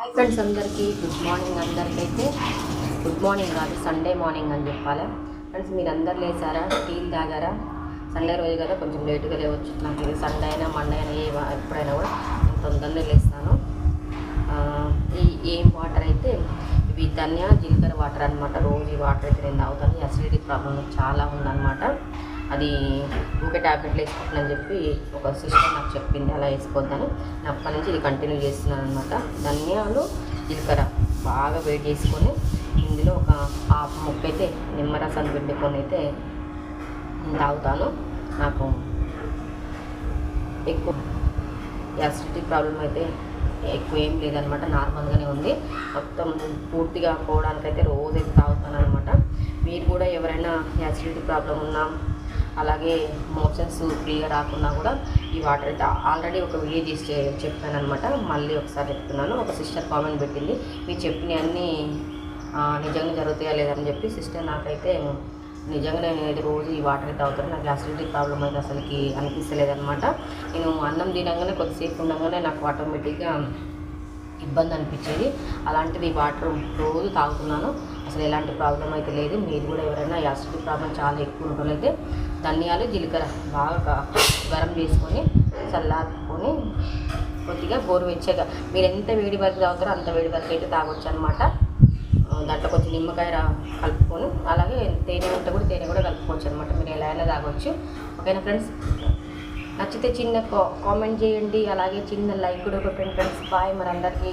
Hi friends, అందరికీ good morning. అందరికైతే good morning కాదు, Sunday morning అని చెప్పాలి. ఫ్రెండ్స్, మీరు అందరు లేచారా? టీలు తాగారా? సండే రోజు కదా, కొంచెం లేటుగా లేవచ్చు. నాకు ఇది సండే అయినా మండే అయినా ఎప్పుడైనా కూడా నేను తొందరనే లేస్తాను. ఏం వాటర్ అయితే ఇవి ధనియా జీలకర్ర వాటర్ అనమాట. రోజు ఈ వాటర్ అయితే నేను తాగుతాను. అసిడిటీ ప్రాబ్లం చాలా ఉందన్నమాట. అది ఊకే ట్యాబ్లెట్లు వేసుకుంటానని చెప్పి ఒక సిస్టర్ నాకు చెప్పింది, అలా వేసుకోవద్దని. నేను అప్పటి నుంచి ఇది కంటిన్యూ చేస్తున్నాను అనమాట. ధనియాలు జీలకర్ర బాగా వేడి చేసుకొని ఇందులో ఒక హాఫ్ ముక్క అయితే నిమ్మరసం పిండుకొని అయితే నేను తాగుతాను. నాకు ఎక్కువ యాసిడిటీ ప్రాబ్లం అయితే ఎక్కువ ఏం లేదనమాట, నార్మల్గానే ఉంది. మొత్తం పూర్తిగా పోవడానికైతే రోజైతే తాగుతాను అనమాట. మీరు కూడా ఎవరైనా యాసిడిటీ ప్రాబ్లం ఉన్నా, అలాగే మోషన్స్ ఫ్రీగా రాకున్నా కూడా ఈ వాటర్ అయితే ఆల్రెడీ ఒక వీడియో చేసి చెప్పాను అనమాట. మళ్ళీ ఒకసారి చెప్తున్నాను. ఒక సిస్టర్ కామెంట్ పెట్టింది, మీరు చెప్పినవన్నీ నిజంగా జరుగుతాయా లేదని చెప్పి. సిస్టర్ నాకైతే నిజంగా నేను రోజు ఈ వాటర్ అయితే తాగుతాను. నాకు యాసిడిటీ ప్రాబ్లం అయితే అసలుకి అనిపిస్తలేదన్నమాట. నేను అన్నం తినగానే కొద్దిసేపు ఉండగానే నాకు ఆటోమేటిక్గా ఇబ్బంది అనిపించేది. అలాంటిది వాటర్ రోజు తాగుతున్నాను, అసలు ఎలాంటి ప్రాబ్లం అయితే లేదు. మీరు కూడా ఎవరైనా యాసిడిటీ ప్రాబ్లం చాలా ఎక్కువ ఉన్నట్లయితే ధనియాలు జీలకర్ర బాగా గరం చేసుకొని చల్లార్చుకొని కొద్దిగా గోరువెచ్చగా, మీరు ఎంత వేడి వరకు తాగుతారో అంత వేడి వరకు అయితే తాగొచ్చు అనమాట. దాంట్లో కొంచెం నిమ్మకాయ కలుపుకొని, అలాగే తేనె ఉంటే కూడా తేనె కూడా కలుపుకోవచ్చు అనమాట. మీరు ఎలా అయినా తాగొచ్చు. ఓకేనా ఫ్రెండ్స్? నచ్చితే చిన్న కామెంట్ చేయండి, అలాగే చిన్న లైక్ కూడా కొట్టండి ఫ్రెండ్స్. బాయ్ మరి అందరికీ.